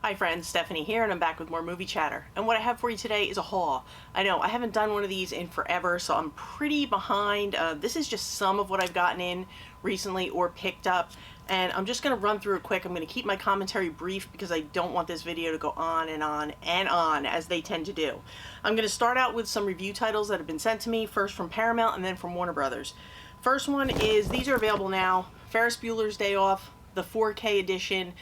Hi friends, Stephanie here, and I'm back with more movie chatter. And what I have for you today is a haul. I know, I haven't done one of these in forever, so I'm pretty behind. This is just some of what I've gotten in recently or picked up. And I'm just going to run through it quick. I'm going to keep my commentary brief because I don't want this video to go on and on and on as they tend to do. I'm going to start out with some review titles that have been sent to me, first from Paramount and then from Warner Brothers. First one is, these are available now, Ferris Bueller's Day Off, the 4K edition.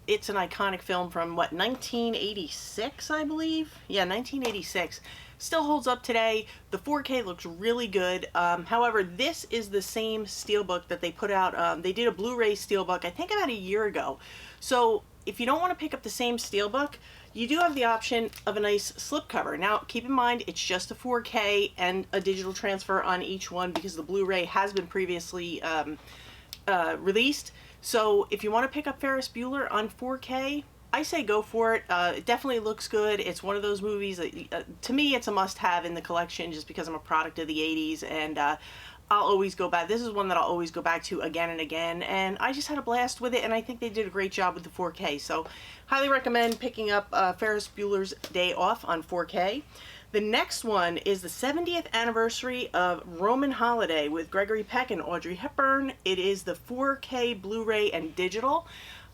It's an iconic film from, what, 1986, I believe? Yeah, 1986. Still holds up today. The 4K looks really good. However, this is the same Steelbook that they put out. They did a Blu-ray Steelbook, I think about a year ago. So if you don't want to pick up the same Steelbook, you do have the option of a nice slipcover. Now, keep in mind, it's just a 4K and a digital transfer on each one because the Blu-ray has been previously released. So if you want to pick up Ferris Bueller on 4K, I say go for it. It definitely looks good. It's one of those movies that, to me, it's a must-have in the collection just because I'm a product of the 80s, and I'll always go back. This is one that I'll always go back to again and again, and I just had a blast with it, and I think they did a great job with the 4K. So highly recommend picking up Ferris Bueller's Day Off on 4K. The next one is the 70th anniversary of Roman Holiday with Gregory Peck and Audrey Hepburn. It is the 4K Blu-ray and digital.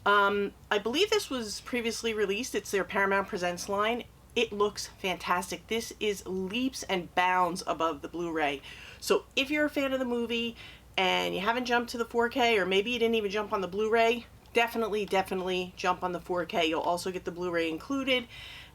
I believe this was previously released. It's their Paramount Presents line. It looks fantastic. This is leaps and bounds above the Blu-ray. So if you're a fan of the movie and you haven't jumped to the 4K, or maybe you didn't even jump on the Blu-ray, definitely jump on the 4K. You'll also get the Blu-ray included.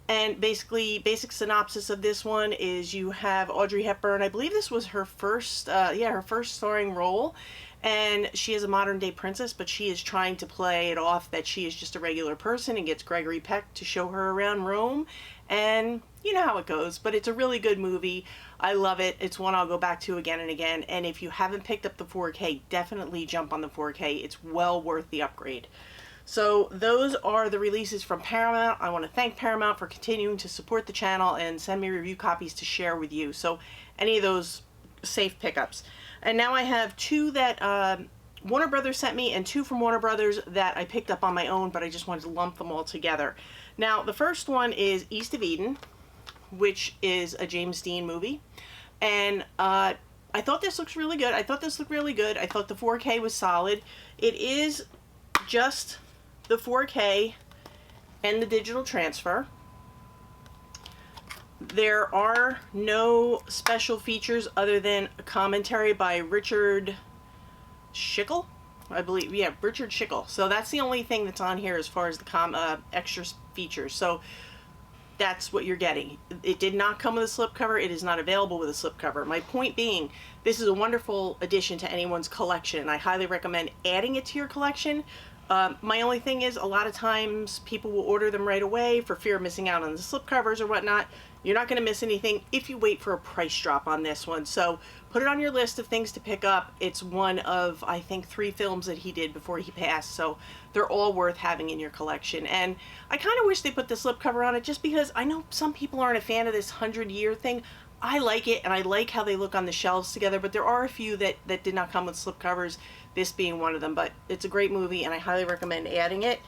And basically, basic synopsis of this one is you have Audrey Hepburn. I believe this was her first, her first starring role. And she is a modern day princess, but she is trying to play it off that she is just a regular person and gets Gregory Peck to show her around Rome. And you know how it goes, but it's a really good movie. I love it. It's one I'll go back to again and again. And if you haven't picked up the 4K, definitely jump on the 4K. It's well worth the upgrade. So those are the releases from Paramount. I want to thank Paramount for continuing to support the channel and send me review copies to share with you. So any of those safe pickups. And now I have two that Warner Brothers sent me and two from Warner Brothers that I picked up on my own, but I just wanted to lump them all together. Now the first one is East of Eden, which is a James Dean movie. And I thought this looks really good. I thought this looked really good. I thought the 4K was solid. It is just the 4K and the digital transfer. There are no special features other than a commentary by Richard Schickel, I believe. Yeah, Richard Schickel. So that's the only thing that's on here as far as the extra features. So that's what you're getting. It did not come with a slipcover. It is not available with a slipcover. My point being, this is a wonderful addition to anyone's collection, and I highly recommend adding it to your collection. My only thing is, a lot of times people will order them right away for fear of missing out on the slipcovers or whatnot. You're not going to miss anything if you wait for a price drop on this one. So put it on your list of things to pick up. It's one of, I think, 3 films that he did before he passed. So they're all worth having in your collection. And I kind of wish they put the slipcover on it just because I know some people aren't a fan of this 100-year thing. I like it, and I like how they look on the shelves together, but there are a few that did not come with slipcovers, this being one of them. But it's a great movie, and I highly recommend adding it.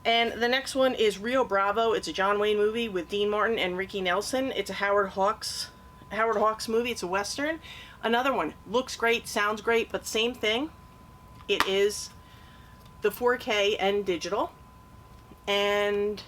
And the next one is Rio Bravo. It's a John Wayne movie with Dean Martin and Ricky Nelson. It's a Howard Hawks movie. It's a Western. Another one. Looks great, sounds great, but same thing. It is the 4K and digital. And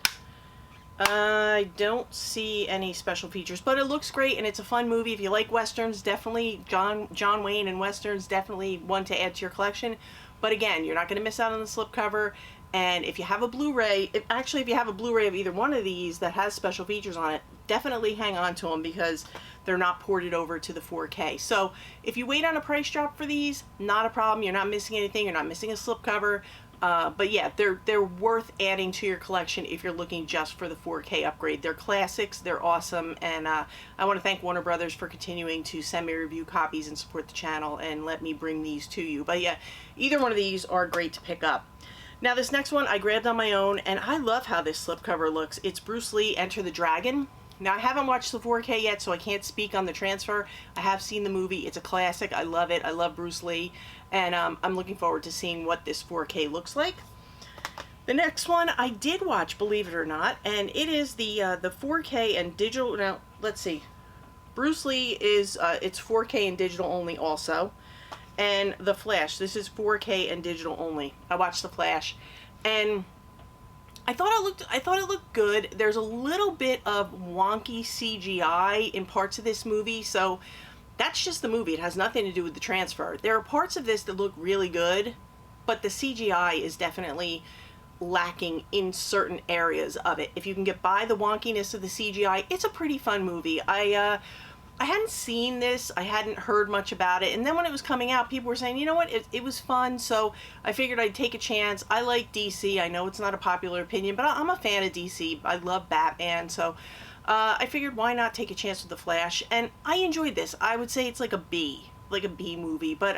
I don't see any special features, but it looks great, and it's a fun movie. If you like Westerns, definitely John Wayne and Westerns, definitely one to add to your collection. But again, you're not going to miss out on the slipcover. And if you have a Blu-ray, if you have a Blu-ray of either one of these that has special features on it, definitely hang on to them because they're not ported over to the 4K. So if you wait on a price drop for these, not a problem. You're not missing anything. You're not missing a slipcover. But yeah, they're worth adding to your collection if you're looking just for the 4K upgrade. They're classics, they're awesome, and I want to thank Warner Brothers for continuing to send me review copies and support the channel and let me bring these to you. But yeah, either one of these are great to pick up. Now this next one I grabbed on my own, and I love how this slipcover looks. It's Bruce Lee, Enter the Dragon. Now I haven't watched the 4K yet, so I can't speak on the transfer. I have seen the movie. It's a classic. I love it. I love Bruce Lee, and I'm looking forward to seeing what this 4K looks like. The next one I did watch, believe it or not, and it is the 4K and digital. Now, let's see. Bruce Lee is, it's 4K and digital only also. And The Flash, this is 4K and digital only. I watched The Flash, and I thought it looked good. There's a little bit of wonky CGI in parts of this movie, so that's just the movie. It has nothing to do with the transfer. There are parts of this that look really good, but the CGI is definitely lacking in certain areas of it. If you can get by the wonkiness of the CGI, it's a pretty fun movie. I hadn't seen this, I hadn't heard much about it, and then when it was coming out, people were saying, you know what, it was fun, so I figured I'd take a chance. I like DC, I know it's not a popular opinion, but I'm a fan of DC. I love Batman, so I figured why not take a chance with The Flash, and I enjoyed this. I would say it's like a B movie, but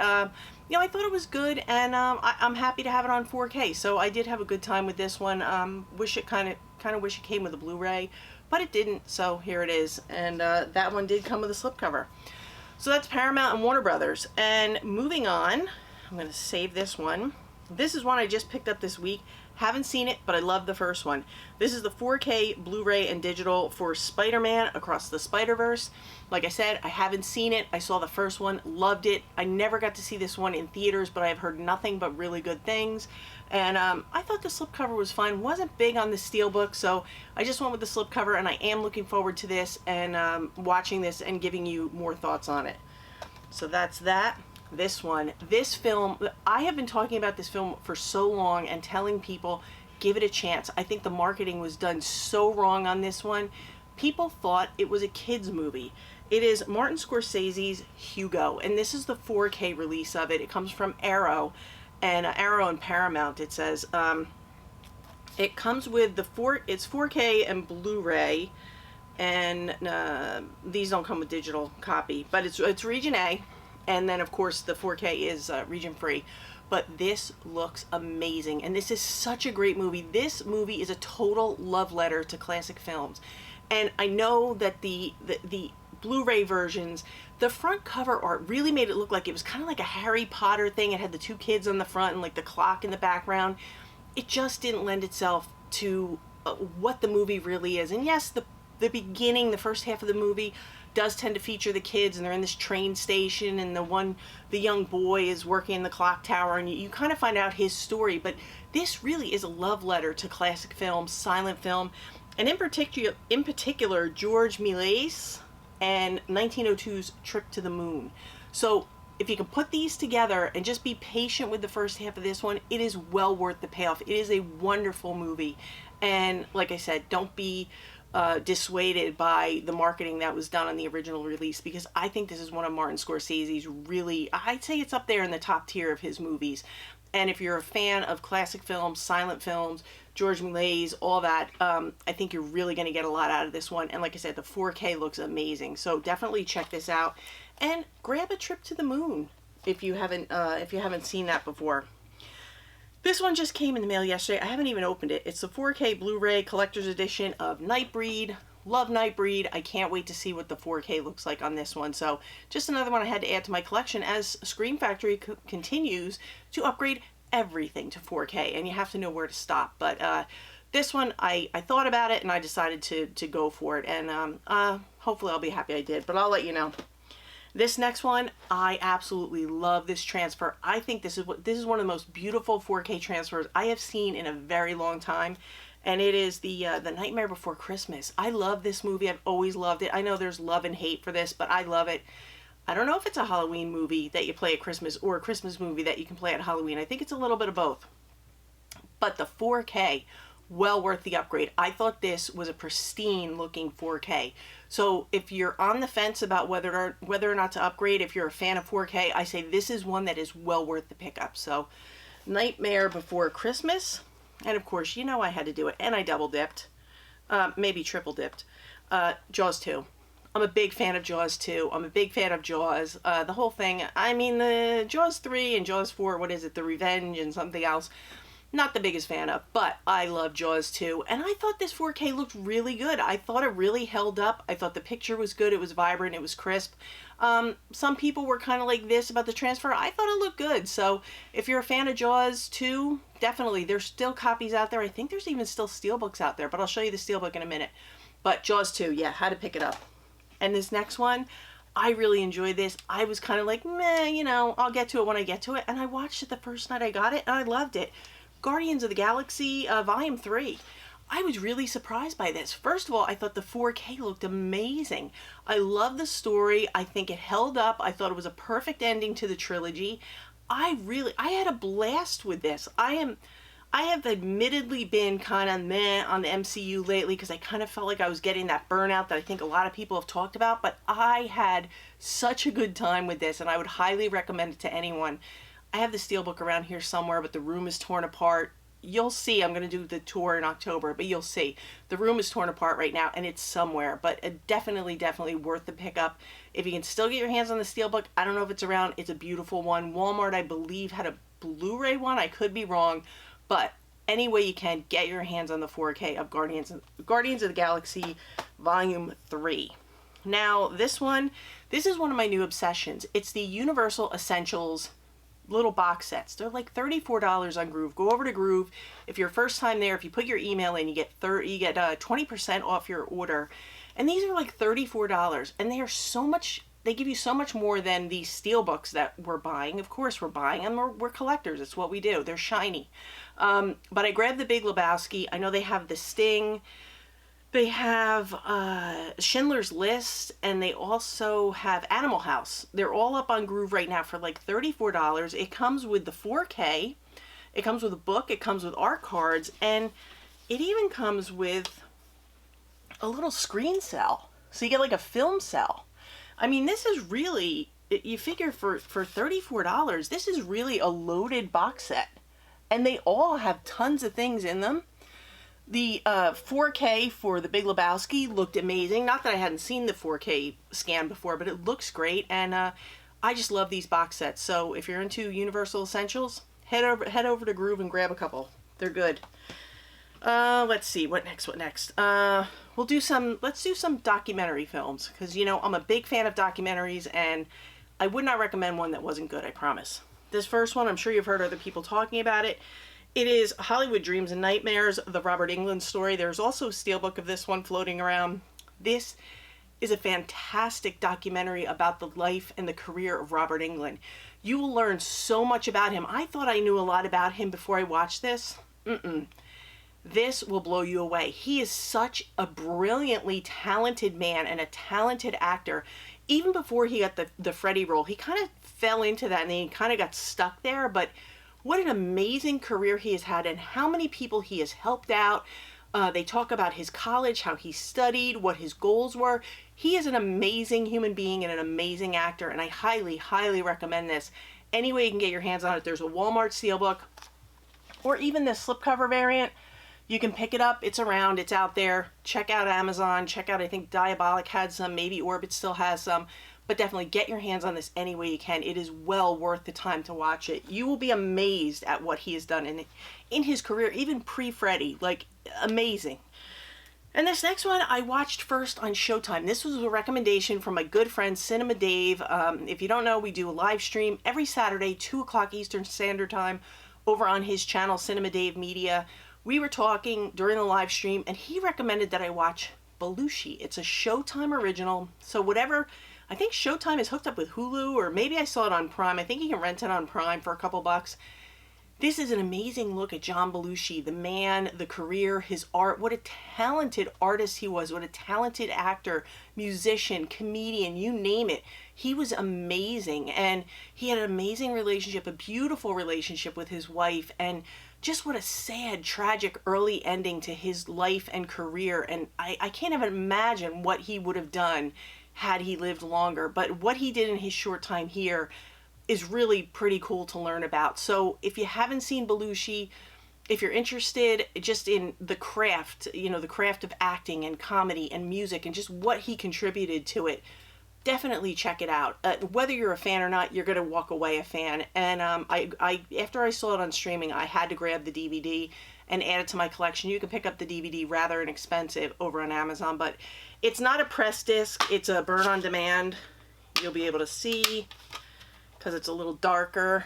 you know, I thought it was good, and I'm happy to have it on 4K, so I did have a good time with this one. Wish it kind of wish it came with a Blu-ray, but it didn't, so here it is. And that one did come with a slipcover. So that's Paramount and Warner Brothers. And moving on, I'm going to save this one. This is one I just picked up this week. Haven't seen it, but I love the first one. This is the 4K Blu-ray and digital for SpiderMan Across the Spider-Verse. Like I said, I haven't seen it. I saw the first one, loved it. I never got to see this one in theaters, but I've heard nothing but really good things. And I thought the slipcover was fine. Wasn't big on the Steelbook, so I just went with the slipcover, and I am looking forward to this and watching this and giving you more thoughts on it. So that's that. This one, this film, I have been talking about this film for so long and telling people, give it a chance. I think the marketing was done so wrong on this one. People thought it was a kids movie. It is Martin Scorsese's Hugo, and this is the 4K release of it. It comes from Arrow, and Arrow and Paramount, it says. It comes with it's 4K and Blu-ray, and these don't come with digital copy, but it's region A. And then, of course, the 4K is region free. But this looks amazing. And this is such a great movie. This movie is a total love letter to classic films. And I know that the Blu-ray versions, the front cover art really made it look like it was kind of like a Harry Potter thing. It had the two kids on the front and like the clock in the background. It just didn't lend itself to what the movie really is. And yes, the beginning, the first half of the movie does tend to feature the kids, and they're in this train station, and the young boy is working in the clock tower, and you kind of find out his story. But this really is a love letter to classic film, silent film, and in particular George Méliès and 1902's Trip to the Moon. So if you can put these together and just be patient with the first half of this one, it is well worth the payoff. It is a wonderful movie, and like I said, don't be dissuaded by the marketing that was done on the original release, because I think this is one of Martin Scorsese's really, I'd say it's up there in the top tier of his movies. And if you're a fan of classic films, silent films, George Méliès, all that, I think you're really going to get a lot out of this one. And like I said, the 4K looks amazing. So definitely check this out and grab a Trip to the Moon if you haven't seen that before. This one just came in the mail yesterday. I haven't even opened it. It's the 4K Blu-ray Collector's Edition of Nightbreed. Love Nightbreed. I can't wait to see what the 4K looks like on this one. So just another one I had to add to my collection as Scream Factory continues to upgrade everything to 4K, and you have to know where to stop. But this one, I thought about it and I decided to go for it, and hopefully I'll be happy I did, but I'll let you know. This next one, I absolutely love this transfer. I think this is one of the most beautiful 4K transfers I have seen in a very long time, and it is the Nightmare Before Christmas. I love this movie. I've always loved it. I know there's love and hate for this, but I love it. I don't know if it's a Halloween movie that you play at Christmas or a Christmas movie that you can play at Halloween. I think it's a little bit of both. But the 4K, well worth the upgrade. I thought this was a pristine looking 4K. So if you're on the fence about whether or not to upgrade, if you're a fan of 4K, I say this is one that is well worth the pickup. So Nightmare Before Christmas, and of course, you know I had to do it, and I double dipped, maybe triple dipped, Jaws 2. I'm a big fan of Jaws 2. I'm a big fan of Jaws. The whole thing, I mean, the Jaws 3 and Jaws 4, what is it, The Revenge and something else, not the biggest fan of, but I love Jaws 2, and I thought this 4K looked really good. I thought it really held up. I thought the picture was good. It was vibrant. It was crisp. Some people were kind of like this about the transfer. I thought it looked good. So if you're a fan of Jaws 2, definitely. There's still copies out there. I think there's even still Steelbooks out there, but I'll show you the Steelbook in a minute. But Jaws 2, yeah, had to pick it up. And this next one, I really enjoyed this. I was kind of like, meh, you know, I'll get to it when I get to it. And I watched it the first night I got it, and I loved it. Guardians of the Galaxy Volume 3. I was really surprised by this. First of all, I thought the 4K looked amazing. I love the story. I think it held up. I thought it was a perfect ending to the trilogy. I had a blast with this. I have admittedly been kind of meh on the MCU lately because I kind of felt like I was getting that burnout that I think a lot of people have talked about, but I had such a good time with this, and I would highly recommend it to anyone. I have the Steelbook around here somewhere, but the room is torn apart. You'll see. I'm going to do the tour in October, but you'll see. The room is torn apart right now, and it's somewhere, but definitely worth the pickup. If you can still get your hands on the Steelbook, I don't know if it's around. It's a beautiful one. Walmart, I believe, had a Blu-ray one. I could be wrong, but any way you can, get your hands on the 4K of Guardians of the Galaxy Volume 3. Now, this is one of my new obsessions. It's the Universal Essentials little box sets. They're like $34 on Groove. Go over to Groove. If you're first time there, if you put your email in, you get 20% off your order. And these are like $34, and they are so much. They give you so much more than these Steelbooks that we're buying. Of course, we're buying them. We're collectors. It's what we do. They're shiny. But I grabbed the Big Lebowski. I know they have The Sting. They have Schindler's List, and they also have Animal House. They're all up on Groove right now for like $34. It comes with the 4K. It comes with a book. It comes with art cards, and it even comes with a little screen cell. So you get like a film cell. I mean, this is really, you figure for $34, this is really a loaded box set. And they all have tons of things in them. The 4K for the Big Lebowski looked amazing. Not that I hadn't seen the 4K scan before, but it looks great. And I just love these box sets. So if you're into Universal Essentials, head over to Groove and grab a couple. They're good. Let's see, what next? Let's do some documentary films. Because, you know, I'm a big fan of documentaries, and I would not recommend one that wasn't good, I promise. This first one, I'm sure you've heard other people talking about it. It is Hollywood Dreams and Nightmares, the Robert Englund story. There's also a Steelbook of this one floating around. This is a fantastic documentary about the life and the career of Robert Englund. You will learn so much about him. I thought I knew a lot about him before I watched this. This will blow you away. He is such a brilliantly talented man and a talented actor. Even before he got the Freddy role, he kind of fell into that and he kind of got stuck there, but what an amazing career he has had, and how many people he has helped out. They talk about his college, how he studied, what his goals were. He is an amazing human being and an amazing actor, and I highly recommend this. Any way you can get your hands on it. There's a Walmart Steelbook, or even the slipcover variant. You can pick it up. It's around. It's out there. Check out Amazon. Check out, I think Diabolic had some. Maybe Orbit still has some. But definitely get your hands on this any way you can. It is well worth the time to watch it. You will be amazed at what he has done in his career, even pre-Freddy. Like, amazing. And this next one I watched first on Showtime. This was a recommendation from my good friend Cinema Dave. If you don't know, we do a live stream every Saturday, 2 o'clock Eastern Standard Time, over on his channel, Cinema Dave Media. We were talking during the live stream, and he recommended that I watch Belushi. It's a Showtime original. So whatever... I think Showtime is hooked up with Hulu, or maybe I saw it on Prime. I think you can rent it on Prime for a couple bucks. This is an amazing look at John Belushi, the man, the career, his art. What a talented artist he was. What a talented actor, musician, comedian, you name it. He was amazing, and he had an amazing relationship, a beautiful relationship with his wife, and just what a sad, tragic early ending to his life and career. And I can't even imagine what he would have done had he lived longer. But what he did in his short time here is really pretty cool to learn about. So if you haven't seen Belushi, if you're interested just in the craft, you know, the craft of acting and comedy and music and just what he contributed to it, definitely check it out. Whether you're a fan or not, you're going to walk away a fan. And I after I saw it on streaming, I had to grab the DVD and add it to my collection. You can pick up the DVD rather inexpensive over on Amazon, but it's not a press disc. It's a burn on demand. you'll be able to see, because it's a little darker.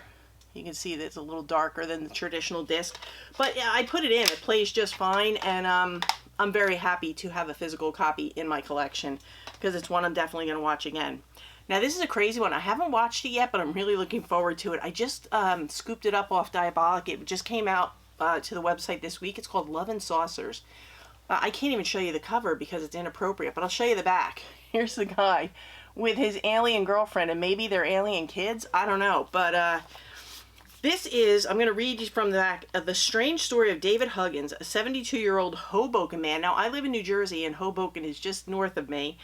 You can see that it's a little darker than the traditional disc. But yeah, I put it in. It plays just fine, and I'm very happy to have a physical copy in my collection, because it's one I'm definitely going to watch again. Now, this is a crazy one. I haven't watched it yet, but I'm really looking forward to it. I just scooped it up off Diabolic. It just came out to the website this week. It's called Love and Saucers. I can't even show you the cover because it's inappropriate, but I'll show you the back. Here's the guy with his alien girlfriend, and maybe they're alien kids. I don't know, but this is, I'm going to read you from the back, The Strange Story of David Huggins, a 72-year-old Hoboken man. Now, I live in New Jersey, and Hoboken is just north of me,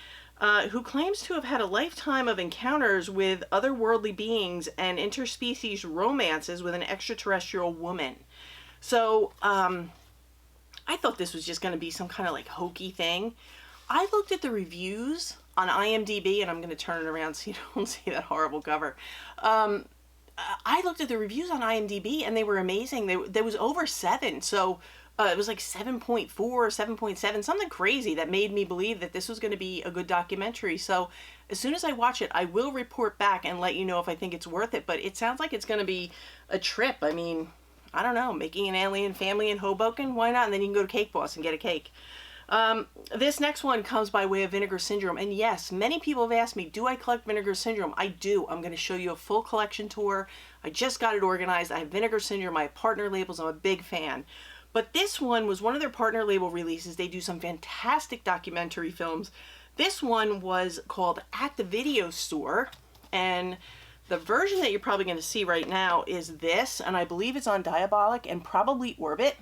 who claims to have had a lifetime of encounters with otherworldly beings and interspecies romances with an extraterrestrial woman. So, I thought this was just going to be some kind of like hokey thing. I looked at the reviews on IMDb, and I'm going to turn it around so you don't see that horrible cover. I looked at the reviews on IMDb, and they were amazing. There was over 7, so it was like 7.4 or 7.7, something crazy that made me believe that this was going to be a good documentary. So as soon as I watch it, I will report back and let you know if I think it's worth it. But it sounds like it's going to be a trip. I mean, I don't know, making an alien family in Hoboken, why not? And then you can go to Cake Boss and get a cake. This next one comes by way of Vinegar Syndrome. And yes, many people have asked me, do I collect Vinegar Syndrome? I do. I'm going to show you a full collection tour. I just got it organized. I have Vinegar Syndrome. I have partner labels. I'm a big fan. But this one was one of their partner label releases. They do some fantastic documentary films. This one was called At the Video Store. And the version that you're probably going to see right now is this. And I believe it's on Diabolic and probably Orbit.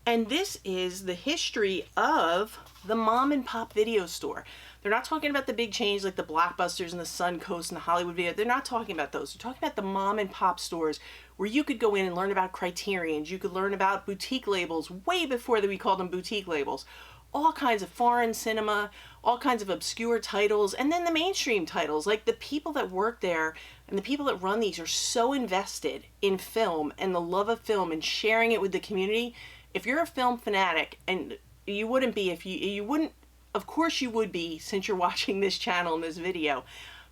And this is the history of the mom and pop video store. They're not talking about the big chains like the Blockbusters and the Suncoast and the Hollywood Video. They're not talking about those. They're talking about the mom and pop stores where you could go in and learn about Criterions. You could learn about boutique labels way before that we called them boutique labels. All kinds of foreign cinema, all kinds of obscure titles, and then the mainstream titles. Like the people that work there and the people that run these are so invested in film and the love of film and sharing it with the community. If you're a film fanatic, and you wouldn't be if you wouldn't, of course you would be since you're watching this channel and this video,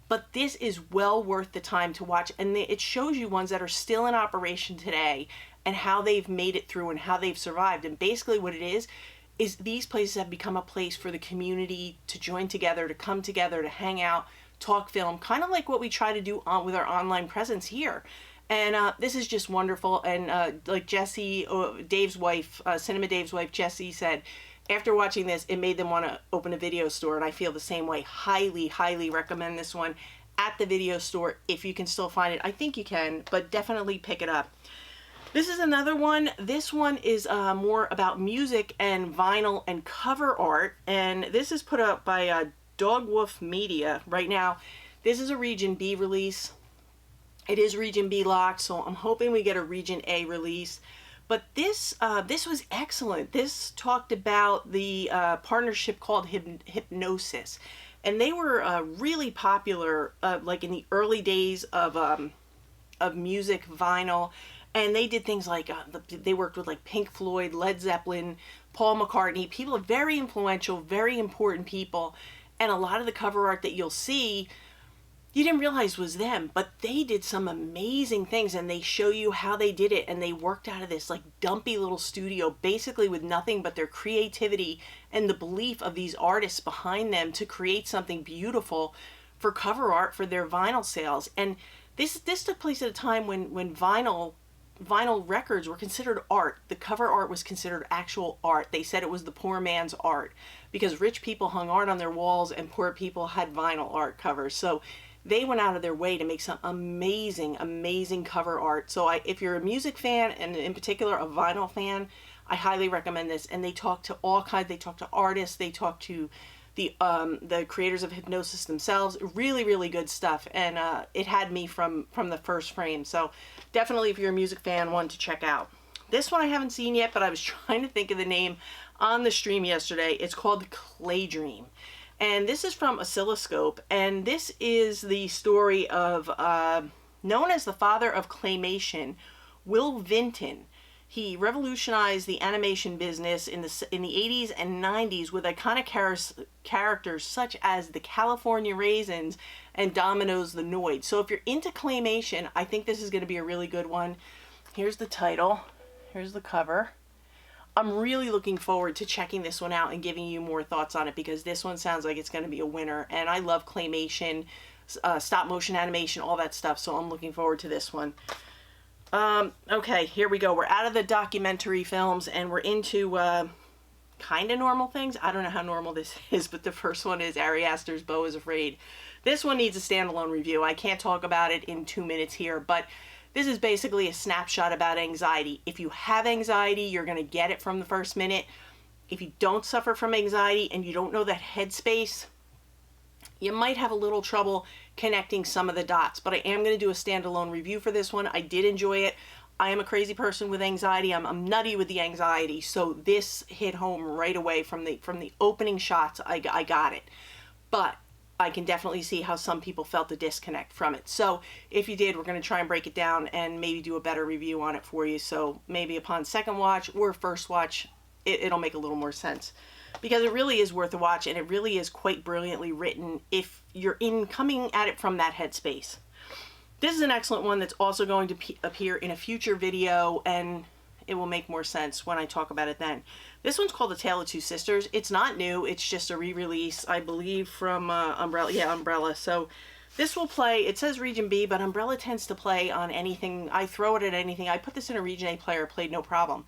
but this is well worth the time to watch, and it shows you ones that are still in operation today and how they've made it through and how they've survived. And basically what it is these places have become a place for the community to join together, to come together, to hang out, talk film, kind of like what we try to do with our online presence here. And this is just wonderful. And like Jessie, Dave's wife, Cinema Dave's wife, Jessie said, after watching this, it made them want to open a video store. And I feel the same way. Highly, highly recommend this one at the video store if you can still find it. I think you can, but definitely pick it up. This is another one. This one is more about music and vinyl and cover art. And this is put up by Dog Wolf Media. Right now, this is a Region B release. It is Region B locked, so I'm hoping we get a Region A release. But this was excellent. This talked about the partnership called Hypnosis. And they were really popular like in the early days of music, vinyl. And they did things like, they worked with like Pink Floyd, Led Zeppelin, Paul McCartney. People are very influential, very important people. And a lot of the cover art that you'll see, you didn't realize was them, but they did some amazing things, and they show you how they did it, and they worked out of this like dumpy little studio basically with nothing but their creativity and the belief of these artists behind them to create something beautiful for cover art for their vinyl sales. And this took place at a time when vinyl records were considered art. The cover art was considered actual art. They said it was the poor man's art because rich people hung art on their walls and poor people had vinyl art covers. So they went out of their way to make some amazing, amazing cover art. So if you're a music fan, and in particular a vinyl fan, I highly recommend this. And they talk to all kinds. They talk to artists. They talk to the creators of Hypnosis themselves. Really, really good stuff. And it had me from the first frame. So definitely, if you're a music fan, one to check out. This one I haven't seen yet, but I was trying to think of the name on the stream yesterday. It's called Clay Dream. And this is from Oscilloscope, and this is the story of, known as the father of claymation, Will Vinton. He revolutionized the animation business in the 80s and 90s with iconic characters such as the California Raisins and Domino's the Noid. So if you're into claymation, I think this is going to be a really good one. Here's the title. Here's the cover. I'm really looking forward to checking this one out and giving you more thoughts on it, because this one sounds like it's going to be a winner. And I love claymation, stop motion animation, all that stuff. So I'm looking forward to this one. Okay, here we go. We're out of the documentary films and we're into kind of normal things. I don't know how normal this is, but the first one is Ari Aster's Beau is Afraid. This one needs a standalone review. I can't talk about it in 2 minutes here, but this is basically a snapshot about anxiety. If you have anxiety, you're going to get it from the first minute. If you don't suffer from anxiety and you don't know that headspace, you might have a little trouble connecting some of the dots, but I am going to do a standalone review for this one. I did enjoy it. I am a crazy person with anxiety. I'm nutty with the anxiety, so this hit home right away from the opening shots. I got it, but I can definitely see how some people felt the disconnect from it. So if you did, we're going to try and break it down and maybe do a better review on it for you. So maybe upon second watch or first watch, it'll make a little more sense, because it really is worth a watch and it really is quite brilliantly written if you're coming at it from that headspace. This is an excellent one that's also going to appear in a future video, and it will make more sense when I talk about it then. This one's called A Tale of Two Sisters. It's not new. It's just a re-release, I believe, from Umbrella. Yeah, Umbrella. So this will play, it says Region B, but Umbrella tends to play on anything. I throw it at anything. I put this in a Region A player, played no problem.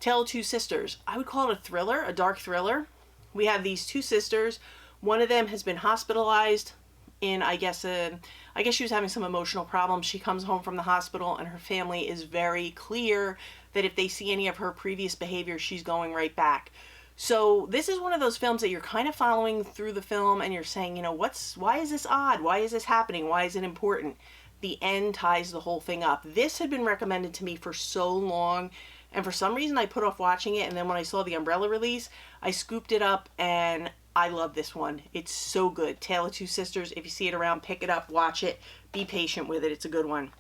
Tale of Two Sisters. I would call it a thriller, a dark thriller. We have these two sisters. One of them has been hospitalized in, I guess she was having some emotional problems. She comes home from the hospital and her family is very clear that if they see any of her previous behavior, she's going right back. So this is one of those films that you're kind of following through the film and you're saying, you know, why is this odd? Why is this happening? Why is it important? The end ties the whole thing up. This had been recommended to me for so long, and for some reason I put off watching it, and then when I saw the Umbrella release, I scooped it up and I love this one. It's so good. Tale of Two Sisters. If you see it around, pick it up, watch it, be patient with it. It's a good one.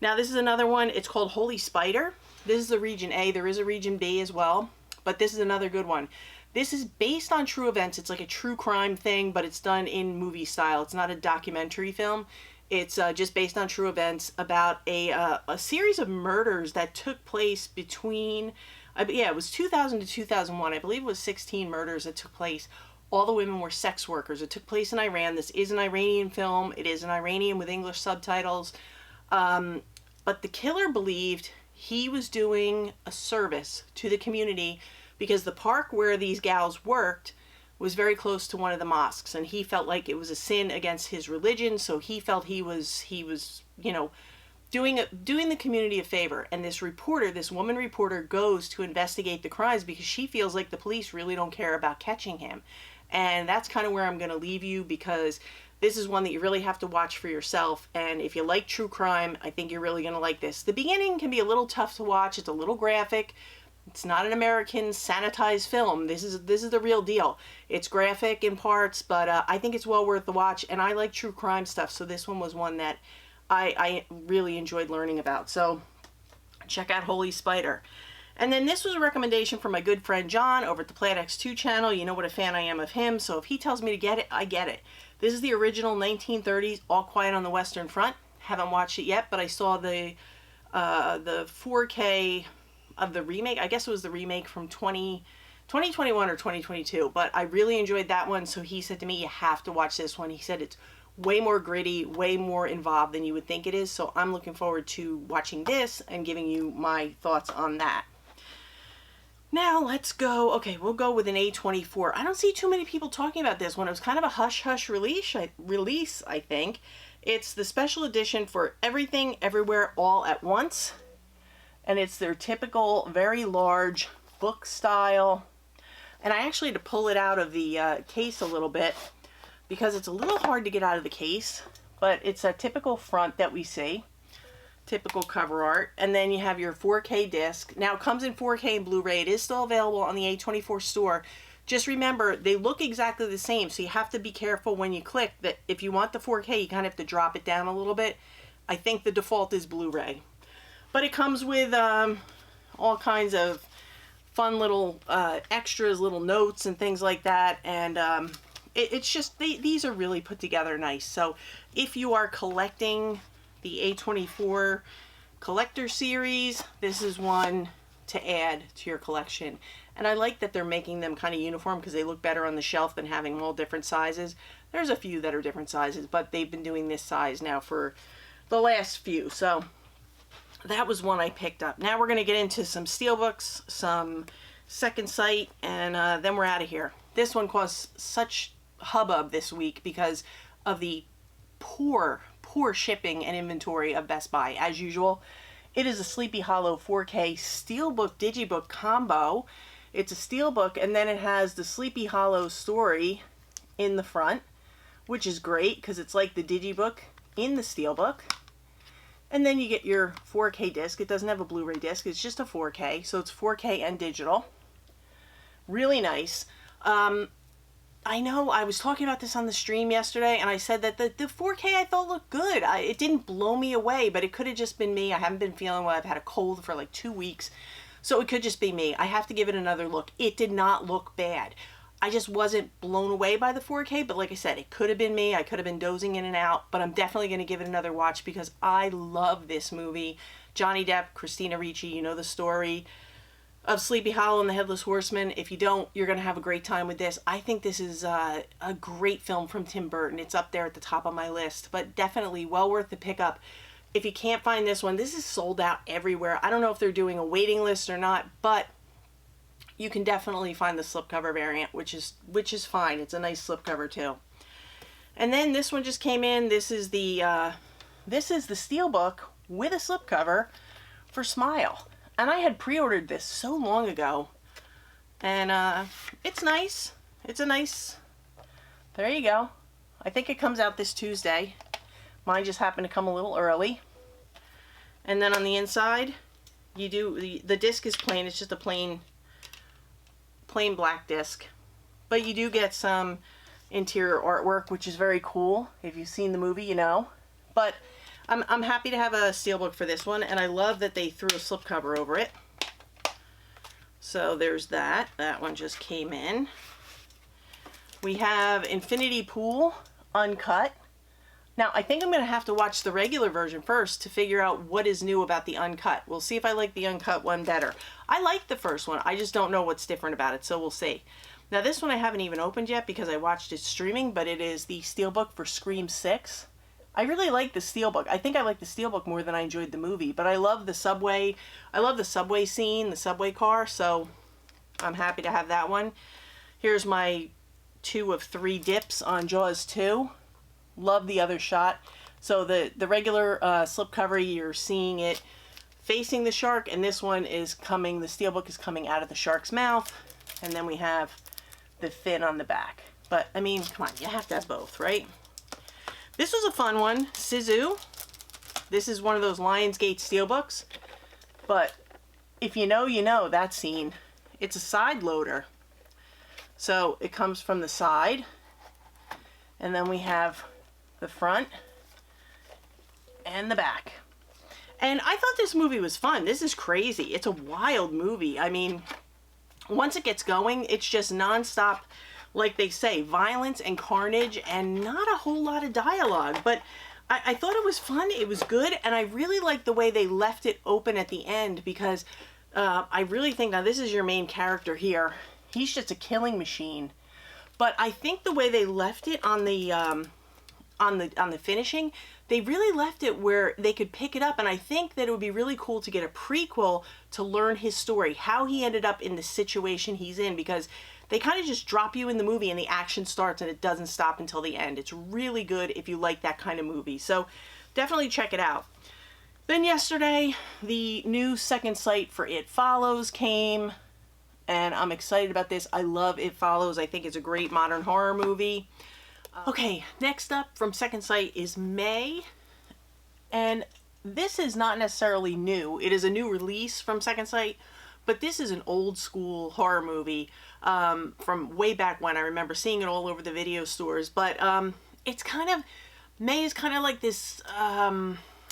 Now this is another one. It's called Holy Spider. This is the Region A. There is a Region B as well, but this is another good one. This is based on true events. It's like a true crime thing, but it's done in movie style. It's not a documentary film. It's just based on true events about a series of murders that took place between, it was 2000 to 2001. I believe it was 16 murders that took place. All the women were sex workers. It took place in Iran. This is an Iranian film. It is an Iranian with English subtitles. But the killer believed he was doing a service to the community because the park where these gals worked was very close to one of the mosques, and he felt like it was a sin against his religion, so he felt he was you know, doing the community a favor. And this woman reporter goes to investigate the crimes because she feels like the police really don't care about catching him. And that's kind of where I'm going to leave you, because this is one that you really have to watch for yourself. And if you like true crime, I think you're really going to like this. The beginning can be a little tough to watch. It's a little graphic. It's not an American sanitized film. This is the real deal. It's graphic in parts, but I think it's well worth the watch. And I like true crime stuff, so this one was one that I really enjoyed learning about. So check out Holy Spider. And then this was a recommendation from my good friend John over at the Plaid X2 channel. You know what a fan I am of him, so if he tells me to get it, I get it. This is the original 1930s All Quiet on the Western Front. Haven't watched it yet, but I saw the 4K of the remake. I guess it was the remake from 2021 or 2022, but I really enjoyed that one. So he said to me, you have to watch this one. He said it's way more gritty, way more involved than you would think it is. So I'm looking forward to watching this and giving you my thoughts on that. Now let's go. Okay, we'll go with an A24. I don't see too many people talking about this one. It was kind of a hush-hush release, I think. It's the special edition for Everything, Everywhere, All at Once. And it's their typical, very large book style. And I actually had to pull it out of the case a little bit because it's a little hard to get out of the case. But it's a typical front that we see. Typical cover art. And then you have your 4K disc. Now it comes in 4K and Blu-ray. It is still available on the A24 store. Just remember, they look exactly the same, so you have to be careful when you click that if you want the 4K, you kind of have to drop it down a little bit. I think the default is Blu-ray. But it comes with all all kinds of fun little extras, little notes and things like that. And it's just, these are really put together nice. So if you are collecting the A24 collector series, this is one to add to your collection. And I like that they're making them kind of uniform because they look better on the shelf than having them all different sizes. There's a few that are different sizes, but they've been doing this size now for the last few. So that was one I picked up. Now we're going to get into some Steelbooks, some Second Sight, and then we're out of here. This one caused such hubbub this week because of the poor shipping and inventory of Best Buy, as usual. It is a Sleepy Hollow 4K Steelbook Digibook combo. It's a Steelbook, and then it has the Sleepy Hollow story in the front, which is great because it's like the Digibook in the Steelbook. And then you get your 4K disc. It doesn't have a Blu-ray disc. It's just a 4K, so it's 4K and digital. Really nice. I know I was talking about this on the stream yesterday, and I said that the 4K I thought looked good. It didn't blow me away, but it could have just been me. I haven't been feeling well. I've had a cold for like 2 weeks, so it could just be me. I have to give it another look. It did not look bad. I just wasn't blown away by the 4K, but like I said, it could have been me. I could have been dozing in and out, but I'm definitely going to give it another watch because I love this movie. Johnny Depp, Christina Ricci, you know the story of Sleepy Hollow and the Headless Horseman. If you don't, you're going to have a great time with this. I think this is a great film from Tim Burton. It's up there at the top of my list, but definitely well worth the pickup. If you can't find this one, this is sold out everywhere. I don't know if they're doing a waiting list or not, but you can definitely find the slipcover variant, which is fine. It's a nice slipcover too. And then this one just came in. This is the Steelbook with a slipcover for Smile. And I had pre-ordered this so long ago. And it's nice. It's a nice, there you go. I think it comes out this Tuesday. Mine just happened to come a little early. And then on the inside, you do, the disc is plain. It's just a plain black disc, but you do get some interior artwork, which is very cool. If you've seen the movie, you know. But I'm happy to have a Steelbook for this one, and I love that they threw a slipcover over it. So there's that. That one just came in. We have Infinity Pool Uncut. Now, I think I'm going to have to watch the regular version first to figure out what is new about the uncut. We'll see if I like the uncut one better. I like the first one. I just don't know what's different about it, so we'll see. Now, this one I haven't even opened yet because I watched it streaming, but it is the Steelbook for Scream 6. I really like the Steelbook. I think I like the Steelbook more than I enjoyed the movie, but I love the subway. I love the subway scene, the subway car, so I'm happy to have that one. Here's my 2 of 3 dips on Jaws 2. Love the other shot. So the regular slipcover, you're seeing it facing the shark, and this one is coming, the Steelbook is coming out of the shark's mouth, and then we have the fin on the back. But, I mean, come on, you have to have both, right? This was a fun one. Sisu. This is one of those Lionsgate Steelbooks, but if you know, you know that scene. It's a side loader. So it comes from the side, and then we have the front and the back. And I thought this movie was fun. This is crazy. It's a wild movie. I mean, once it gets going, it's just nonstop, like they say, violence and carnage and not a whole lot of dialogue. But I thought it was fun. It was good. And I really liked the way they left it open at the end because I really think, now this is your main character here. He's just a killing machine. But I think the way they left it on the finishing, they really left it where they could pick it up, and I think that it would be really cool to get a prequel to learn his story, how he ended up in the situation he's in, because they kind of just drop you in the movie and the action starts and it doesn't stop until the end. It's really good if you like that kind of movie, so definitely check it out. Then yesterday, the new Second Sight for It Follows came, and I'm excited about this. I love It Follows. I think it's a great modern horror movie. Okay, next up from Second Sight is May, and this is not necessarily new. It is a new release from Second Sight, but this is an old school horror movie from way back when. I remember seeing it all over the video stores, but it's kind of, May is kind of like this,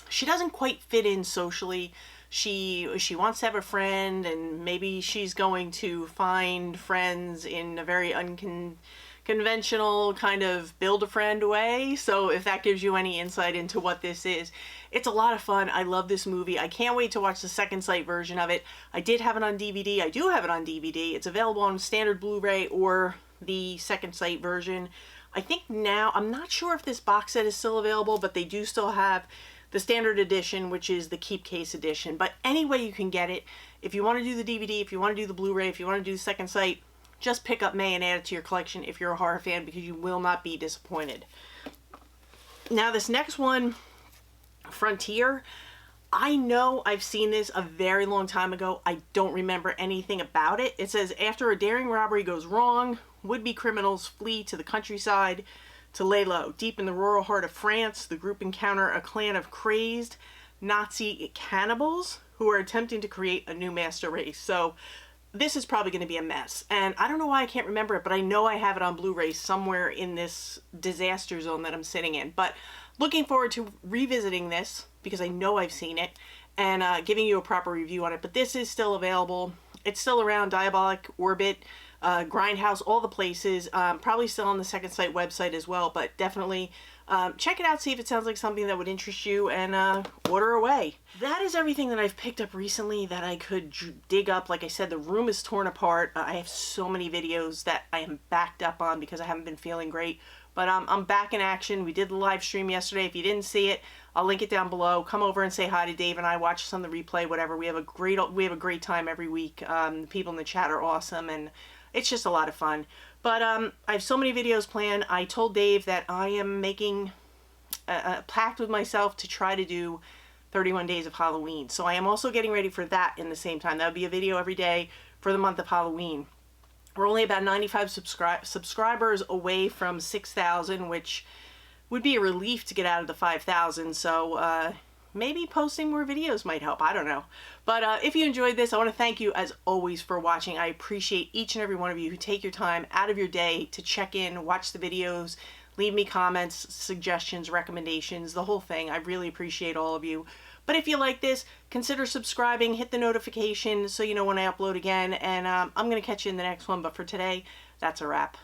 she doesn't quite fit in socially. She wants to have a friend, and maybe she's going to find friends in a very unconventional kind of build-a-friend way. So if that gives you any insight into what this is, it's a lot of fun. I love this movie. I can't wait to watch the second sight version of it. I did have it on DVD. I do have it on DVD. It's available on standard Blu-ray or the second sight version. I think now, I'm not sure if this box set is still available, but they do still have the standard edition, which is the keep case edition. But anyway you can get it. If you want to do the DVD, if you want to do the Blu-ray, if you want to do the second sight, just pick up May and add it to your collection if you're a horror fan, because you will not be disappointed. Now this next one, Frontier, I know I've seen this a very long time ago. I don't remember anything about it. It says, after a daring robbery goes wrong, would-be criminals flee to the countryside to lay low. Deep in the rural heart of France, the group encounter a clan of crazed Nazi cannibals who are attempting to create a new master race. So this is probably going to be a mess. And I don't know why I can't remember it, but I know I have it on Blu-ray somewhere in this disaster zone that I'm sitting in. But looking forward to revisiting this, because I know I've seen it, and giving you a proper review on it. But this is still available. It's still around Diabolic, Orbit, Grindhouse, all the places. Probably still on the Second Sight website as well, but definitely check it out, see if it sounds like something that would interest you, and order away. That is everything that I've picked up recently that I could dig up. Like I said, the room is torn apart. I have so many videos that I am backed up on because I haven't been feeling great. But I'm back in action. We did the live stream yesterday. If you didn't see it, I'll link it down below. Come over and say hi to Dave and I. Watch us on the replay, whatever. We have a great time every week. The people in the chat are awesome, and it's just a lot of fun. But I have so many videos planned. I told Dave that I am making a pact with myself to try to do 31 days of Halloween. So I am also getting ready for that in the same time. That would be a video every day for the month of Halloween. We're only about 95 subscribers away from 6,000, which would be a relief to get out of the 5,000. So maybe posting more videos might help. I don't know. But if you enjoyed this, I want to thank you as always for watching. I appreciate each and every one of you who take your time out of your day to check in, watch the videos, leave me comments, suggestions, recommendations, the whole thing. I really appreciate all of you. But if you like this, consider subscribing, hit the notification so you know when I upload again, and I'm going to catch you in the next one. But for today, that's a wrap.